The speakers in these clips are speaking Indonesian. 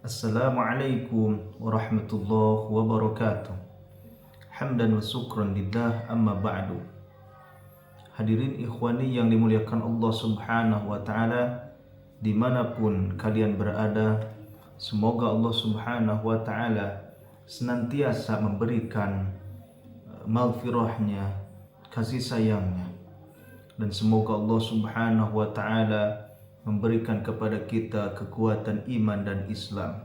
Assalamualaikum warahmatullahi wabarakatuh. Hamdan wa syukran lillah amma ba'du. Hadirin ikhwani yang dimuliakan Allah subhanahu wa ta'ala, dimanapun kalian berada, semoga Allah subhanahu wa ta'ala senantiasa memberikan maghfirahnya, kasih sayangnya, dan semoga Allah subhanahu wa ta'ala memberikan kepada kita kekuatan iman dan Islam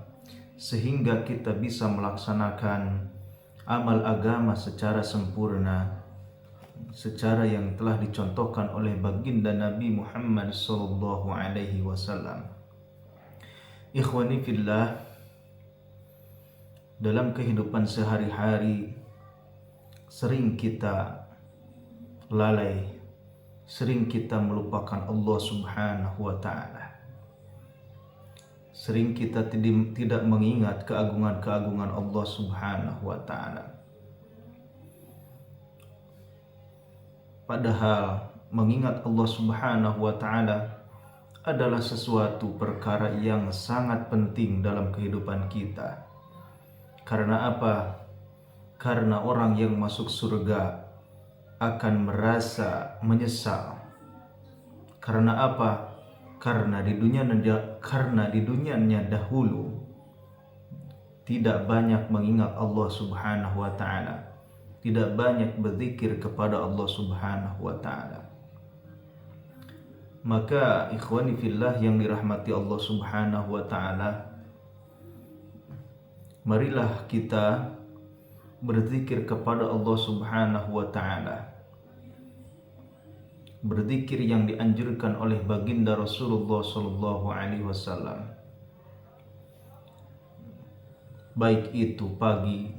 sehingga kita bisa melaksanakan amal agama secara sempurna, secara yang telah dicontohkan oleh baginda Nabi Muhammad sallallahu alaihi wasallam. Ikhwani fillah, dalam kehidupan sehari-hari sering kita lalai, sering kita melupakan Allah subhanahu wa ta'ala. Sering kita tidak mengingat keagungan-keagungan Allah subhanahu wa ta'ala. Padahal mengingat Allah subhanahu wa ta'ala adalah sesuatu perkara yang sangat penting dalam kehidupan kita. Karena apa? Karena orang yang masuk surga akan merasa menyesal. Karena apa? Karena di dunianya dahulu tidak banyak mengingat Allah subhanahu wa ta'ala, tidak banyak berzikir kepada Allah subhanahu wa ta'ala. Maka ikhwani fillah yang dirahmati Allah subhanahu wa ta'ala, marilah kita berzikir kepada Allah subhanahu wa ta'ala, berzikir yang dianjurkan oleh baginda Rasulullah sallallahu alaihi wasallam, baik itu pagi,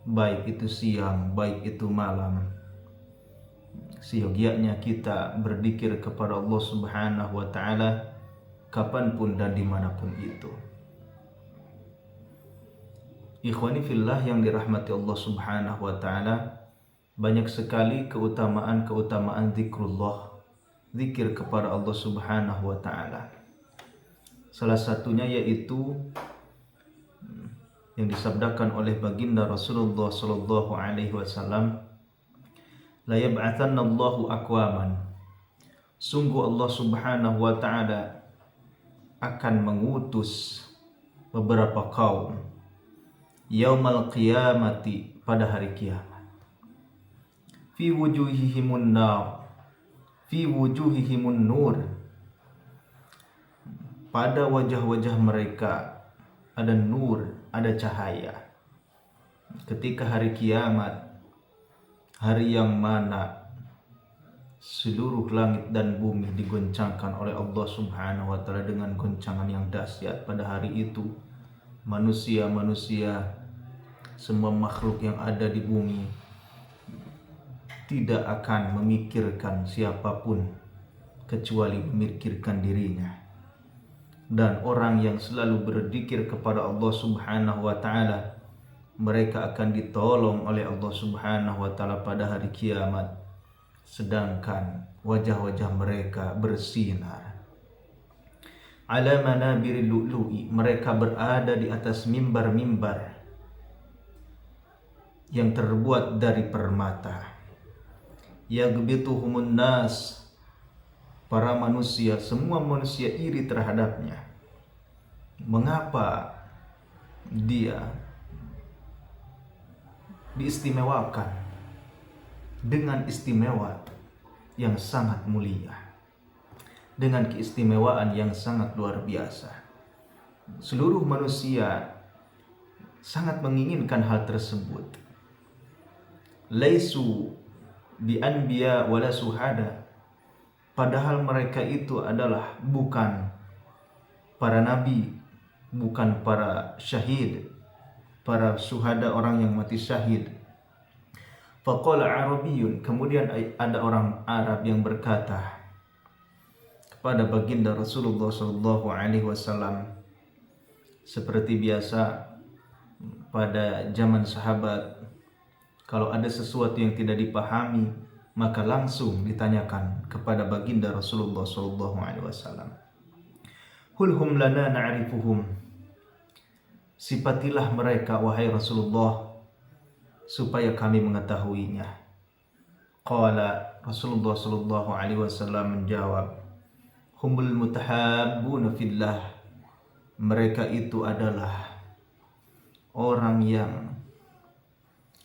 baik itu siang, baik itu malam. Seyogianya kita berzikir kepada Allah subhanahu wa ta'ala kapanpun dan dimanapun itu. Ikhwani fillah yang dirahmati Allah subhanahu wa ta'ala, banyak sekali keutamaan zikrullah, zikir kepada Allah subhanahu wa ta'ala. Salah satunya yaitu yang disabdakan oleh baginda Rasulullah sallallahu alaihi wasallam, la yab'atsanna Allahu aqwaman, sungguh Allah subhanahu wa ta'ala akan mengutus beberapa kaum yaumal qiyamati, pada hari kiamat, fi wujuhihimun nar, fi wujuhihimun nur, pada wajah-wajah mereka ada nur, ada cahaya. Ketika hari kiamat, hari yang mana seluruh langit dan bumi digoncangkan oleh Allah subhanahu wa ta'ala dengan goncangan yang dahsyat. Pada hari itu manusia-manusia, semua makhluk yang ada di bumi tidak akan memikirkan siapapun kecuali memikirkan dirinya. Dan orang yang selalu berzikir kepada Allah subhanahu wa ta'ala, mereka akan ditolong oleh Allah subhanahu wa ta'ala pada hari kiamat, sedangkan wajah-wajah mereka bersinar. Ala manabiril lu'lu'i, mereka berada di atas mimbar-mimbar yang terbuat dari permata. Yaghbituhumun nas, para manusia, semua manusia iri terhadapnya. Mengapa dia diistimewakan dengan istimewa yang sangat mulia, dengan keistimewaan yang sangat luar biasa? Seluruh manusia sangat menginginkan hal tersebut. Laisu bi anbiya wala suhada, padahal mereka itu adalah bukan para nabi, bukan para syahid, para syuhada, orang yang mati syahid. Faqala Arabiyyun, kemudian ada orang Arab yang berkata kepada baginda Rasulullah sallallahu alaihi wasallam, seperti biasa pada zaman sahabat, kalau ada sesuatu yang tidak dipahami maka langsung ditanyakan kepada baginda Rasulullah sallallahu alaihi wasallam. Hulhum lana na'rifuhum, Sifatilah mereka wahai Rasulullah supaya kami mengetahuinya. Qala Rasulullah sallallahu alaihi wasallam menjawab, humul mutahabbuna fillah. Mereka itu adalah orang yang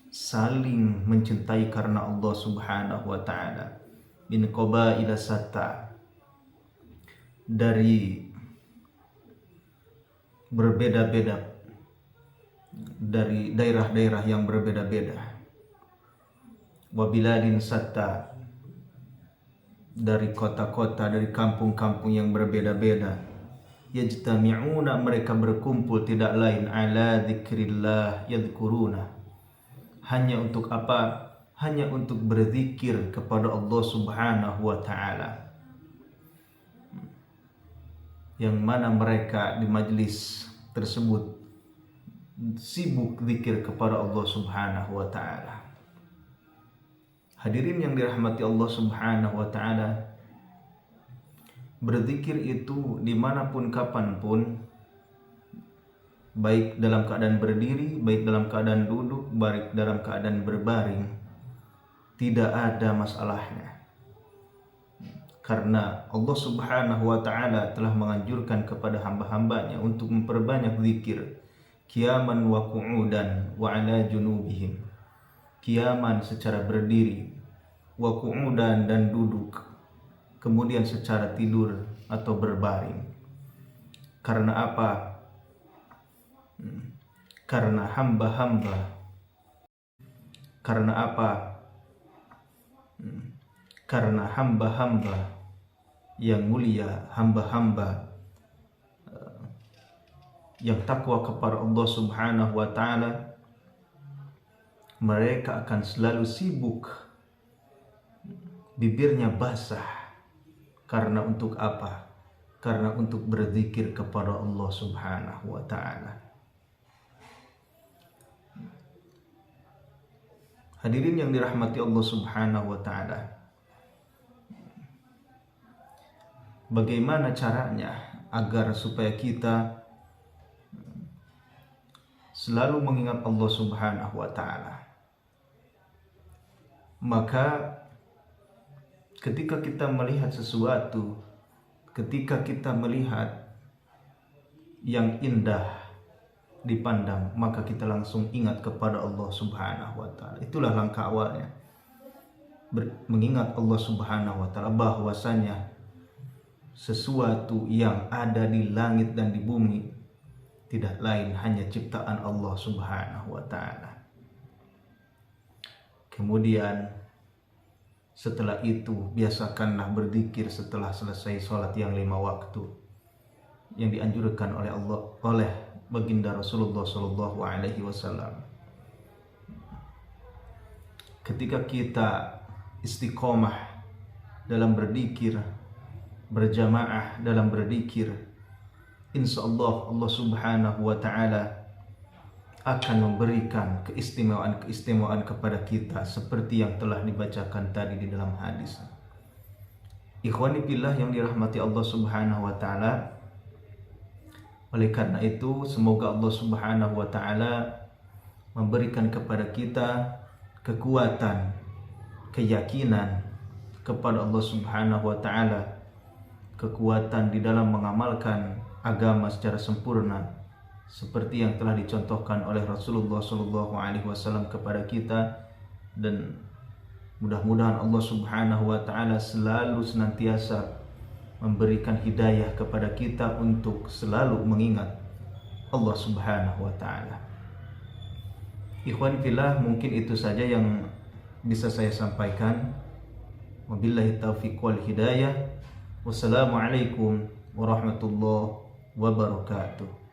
saling mencintai karena Allah Subhanahu wa taala. Min qabaila satta, dari berbeda-beda, dari daerah-daerah yang berbeda-beda. Wa biladin satta, dari kota-kota, dari kampung-kampung yang berbeda-beda. Yajtami'una, mereka berkumpul tidak lain ala dzikrillah yadhkuruna. Hanya untuk apa? Hanya untuk berzikir kepada Allah Subhanahu wa taala. Yang mana mereka di majlis tersebut sibuk zikir kepada Allah Subhanahu wa taala. Hadirin yang dirahmati Allah Subhanahu wa taala, berzikir itu dimanapun kapanpun, baik dalam keadaan berdiri, baik dalam keadaan duduk, baik dalam keadaan berbaring, tidak ada masalahnya. Karena Allah Subhanahu wa taala telah menganjurkan kepada hamba-hambanya untuk memperbanyak zikir, qiyaman wa qu'udan wa ala junubihim. Qiyaman secara berdiri, wa qu'udan dan duduk, kemudian secara tidur atau berbaring. Karena apa? Karena hamba-hamba. Karena apa? Karena hamba-hamba yang mulia, hamba-hamba yang takwa kepada Allah Subhanahu wa taala, mereka akan selalu sibuk, bibirnya basah. Karena untuk apa? Karena untuk berzikir kepada Allah Subhanahu wa taala. Hadirin yang dirahmati Allah Subhanahu wa taala, bagaimana caranya agar supaya kita selalu mengingat Allah Subhanahu wa taala? Maka ketika kita melihat sesuatu, ketika kita melihat yang indah dipandang, maka kita langsung ingat kepada Allah Subhanahu wa taala. Itulah langkah awalnya, mengingat Allah Subhanahu wa taala, bahwasanya sesuatu yang ada di langit dan di bumi tidak lain hanya ciptaan Allah Subhanahu wa taala. Kemudian setelah itu biasakanlah berzikir setelah selesai sholat yang 5 waktu yang dianjurkan oleh Allah, oleh baginda Rasulullah sallallahu alaihi wasallam. Ketika kita istiqomah dalam berzikir, berjamaah dalam berzikir, insyaallah Allah Subhanahu wa taala akan memberikan keistimewaan kepada kita seperti yang telah dibacakan tadi di dalam hadis. Ikhwani fillah yang dirahmati Allah Subhanahu wa taala, oleh karena itu semoga Allah Subhanahu wa taala memberikan kepada kita kekuatan, keyakinan kepada Allah Subhanahu wa taala, kekuatan di dalam mengamalkan agama secara sempurna seperti yang telah dicontohkan oleh Rasulullah sallallahu alaihi wasallam kepada kita, dan mudah-mudahan Allah Subhanahu wa taala selalu senantiasa memberikan hidayah kepada kita untuk selalu mengingat Allah Subhanahu wa taala. Ikhwan fillah, mungkin itu saja yang bisa saya sampaikan. Wabillahi taufiq wal hidayah. Wassalamualaikum warahmatullahi wabarakatuh.